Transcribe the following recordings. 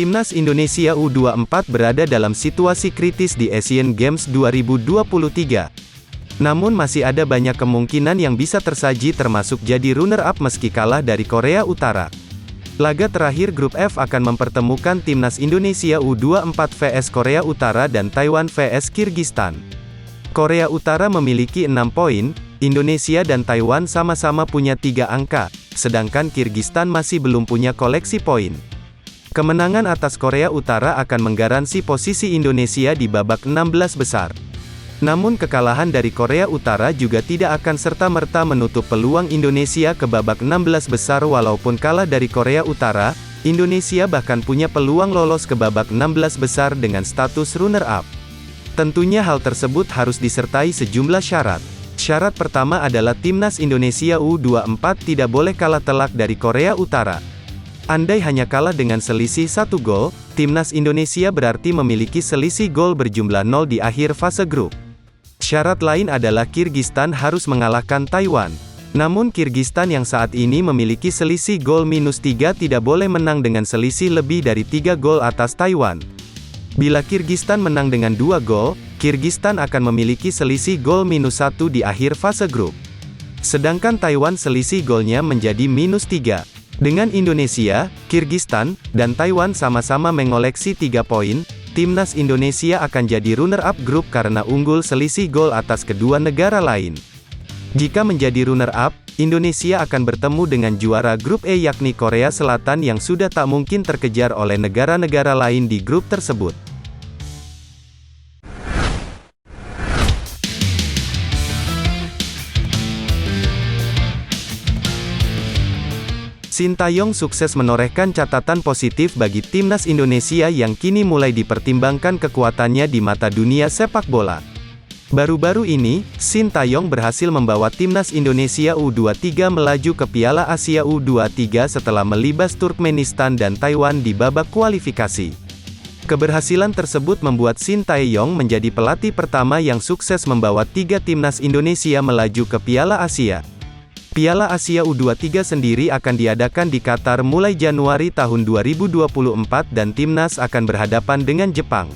Timnas Indonesia U24 berada dalam situasi kritis di Asian Games 2023. Namun masih ada banyak kemungkinan yang bisa tersaji termasuk jadi runner-up meski kalah dari Korea Utara. Laga terakhir grup F akan mempertemukan Timnas Indonesia U24 vs Korea Utara dan Taiwan vs Kirgistan. Korea Utara memiliki 6 poin, Indonesia dan Taiwan sama-sama punya 3 angka, sedangkan Kirgistan masih belum punya koleksi poin. Kemenangan atas Korea Utara akan menggaransi posisi Indonesia di babak 16 besar. Namun kekalahan dari Korea Utara juga tidak akan serta-merta menutup peluang Indonesia ke babak 16 besar. Walaupun kalah dari Korea Utara, Indonesia bahkan punya peluang lolos ke babak 16 besar dengan status runner-up. Tentunya hal tersebut harus disertai sejumlah syarat. Syarat pertama adalah Timnas Indonesia U24 tidak boleh kalah telak dari Korea Utara. Andai hanya kalah dengan selisih 1 gol, Timnas Indonesia berarti memiliki selisih gol berjumlah 0 di akhir fase grup. Syarat lain adalah Kirgistan harus mengalahkan Taiwan. Namun Kirgistan yang saat ini memiliki selisih gol -3 tidak boleh menang dengan selisih lebih dari 3 gol atas Taiwan. Bila Kirgistan menang dengan 2 gol, Kirgistan akan memiliki selisih gol -1 di akhir fase grup. Sedangkan Taiwan selisih golnya menjadi -3. Dengan Indonesia, Kirgistan, dan Taiwan sama-sama mengoleksi 3 poin, Timnas Indonesia akan jadi runner-up grup karena unggul selisih gol atas kedua negara lain. Jika menjadi runner-up, Indonesia akan bertemu dengan juara grup E yakni Korea Selatan yang sudah tak mungkin terkejar oleh negara-negara lain di grup tersebut. Sintayong sukses menorehkan catatan positif bagi Timnas Indonesia yang kini mulai dipertimbangkan kekuatannya di mata dunia sepak bola. Baru-baru ini, Sintayong berhasil membawa Timnas Indonesia U23 melaju ke Piala Asia U23 setelah melibas Turkmenistan dan Taiwan di babak kualifikasi. Keberhasilan tersebut membuat Sintayong menjadi pelatih pertama yang sukses membawa 3 Timnas Indonesia melaju ke Piala Asia. Piala Asia U23 sendiri akan diadakan di Qatar mulai Januari tahun 2024 dan Timnas akan berhadapan dengan Jepang.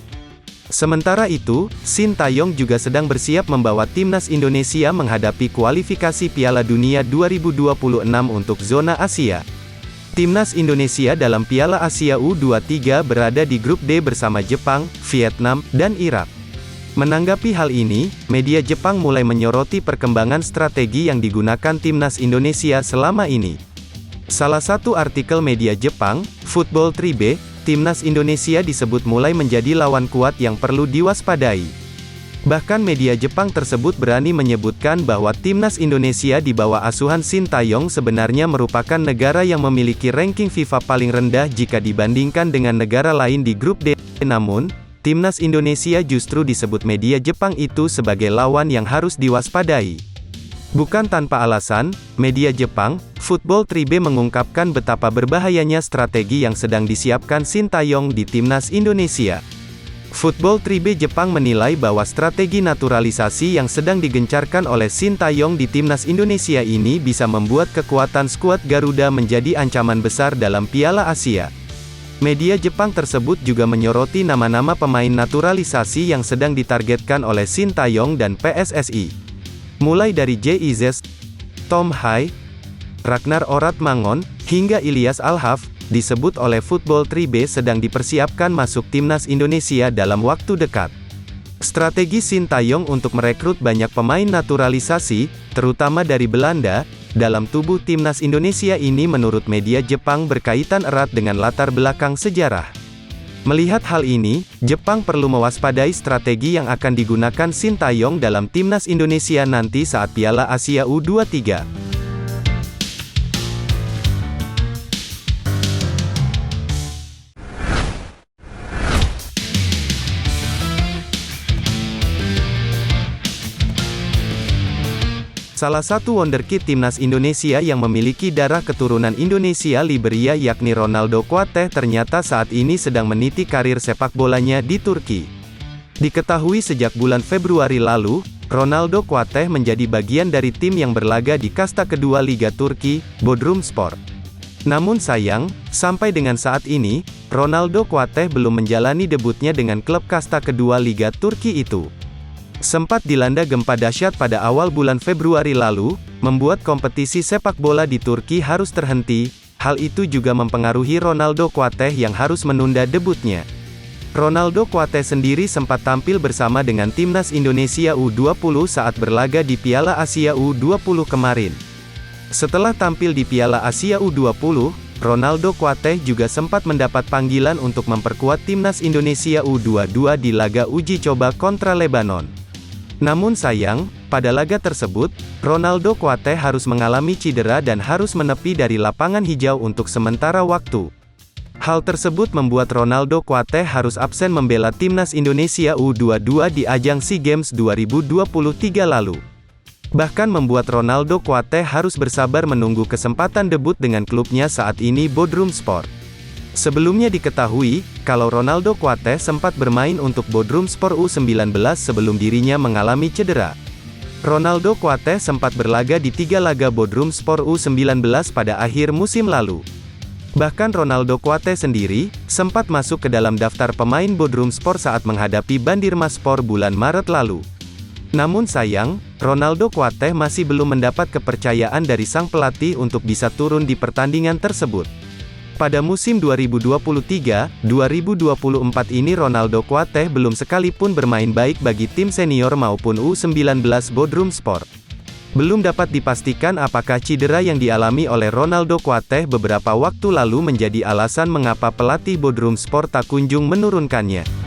Sementara itu, Sintayong juga sedang bersiap membawa Timnas Indonesia menghadapi kualifikasi Piala Dunia 2026 untuk zona Asia. Timnas Indonesia dalam Piala Asia U23 berada di grup D bersama Jepang, Vietnam, dan Irak. Menanggapi hal ini, media Jepang mulai menyoroti perkembangan strategi yang digunakan Timnas Indonesia selama ini. Salah satu artikel media Jepang, Football Tribe, Timnas Indonesia disebut mulai menjadi lawan kuat yang perlu diwaspadai. Bahkan media Jepang tersebut berani menyebutkan bahwa Timnas Indonesia di bawah asuhan Sintayong sebenarnya merupakan negara yang memiliki ranking FIFA paling rendah jika dibandingkan dengan negara lain di grup D. Namun, Timnas Indonesia justru disebut media Jepang itu sebagai lawan yang harus diwaspadai. Bukan tanpa alasan, media Jepang, Football Tribe mengungkapkan betapa berbahayanya strategi yang sedang disiapkan Sintayong di Timnas Indonesia. Football Tribe Jepang menilai bahwa strategi naturalisasi yang sedang digencarkan oleh Sintayong di Timnas Indonesia ini bisa membuat kekuatan skuad Garuda menjadi ancaman besar dalam Piala Asia. Media Jepang tersebut juga menyoroti nama-nama pemain naturalisasi yang sedang ditargetkan oleh Sintayong dan PSSI. Mulai dari JIZ, Tom Hai, Ragnar Oratmangun, hingga Ilyas Alhaf, disebut oleh Football Tribe sedang dipersiapkan masuk Timnas Indonesia dalam waktu dekat. Strategi Sintayong untuk merekrut banyak pemain naturalisasi, terutama dari Belanda, dalam tubuh Timnas Indonesia ini menurut media Jepang berkaitan erat dengan latar belakang sejarah. Melihat hal ini, Jepang perlu mewaspadai strategi yang akan digunakan Sintayong dalam Timnas Indonesia nanti saat Piala Asia U23. Salah satu wonderkid Timnas Indonesia yang memiliki darah keturunan Indonesia Liberia yakni Ronaldo Kuateh ternyata saat ini sedang meniti karir sepak bolanya di Turki. Diketahui sejak bulan Februari lalu, Ronaldo Kuateh menjadi bagian dari tim yang berlaga di kasta kedua Liga Turki, Bodrumspor. Namun sayang, sampai dengan saat ini, Ronaldo Kuateh belum menjalani debutnya dengan klub kasta kedua Liga Turki itu. Sempat dilanda gempa dahsyat pada awal bulan Februari lalu, membuat kompetisi sepak bola di Turki harus terhenti. Hal itu juga mempengaruhi Ronaldo Kuateh yang harus menunda debutnya. Ronaldo Kuateh sendiri sempat tampil bersama dengan timnas Indonesia U20 saat berlaga di Piala Asia U20 kemarin. Setelah tampil di Piala Asia U20, Ronaldo Kuateh juga sempat mendapat panggilan untuk memperkuat timnas Indonesia U22 di laga uji coba kontra Lebanon. Namun sayang, pada laga tersebut, Ronaldo Kuateh harus mengalami cedera dan harus menepi dari lapangan hijau untuk sementara waktu. Hal tersebut membuat Ronaldo Kuateh harus absen membela timnas Indonesia U22 di ajang SEA Games 2023 lalu. Bahkan membuat Ronaldo Kuateh harus bersabar menunggu kesempatan debut dengan klubnya saat ini Bodrumspor. Sebelumnya diketahui, kalau Ronaldo Kuateh sempat bermain untuk Bodrumspor U19 sebelum dirinya mengalami cedera. Ronaldo Kuateh sempat berlaga di 3 laga Bodrumspor U19 pada akhir musim lalu. Bahkan Ronaldo Kuateh sendiri, sempat masuk ke dalam daftar pemain Bodrumspor saat menghadapi Bandirmaspor bulan Maret lalu. Namun sayang, Ronaldo Kuateh masih belum mendapat kepercayaan dari sang pelatih untuk bisa turun di pertandingan tersebut. Pada musim 2023-2024 ini Ronaldo Kuateh belum sekalipun bermain baik bagi tim senior maupun U19 Bodrumspor. Belum dapat dipastikan apakah cedera yang dialami oleh Ronaldo Kuateh beberapa waktu lalu menjadi alasan mengapa pelatih Bodrumspor tak kunjung menurunkannya.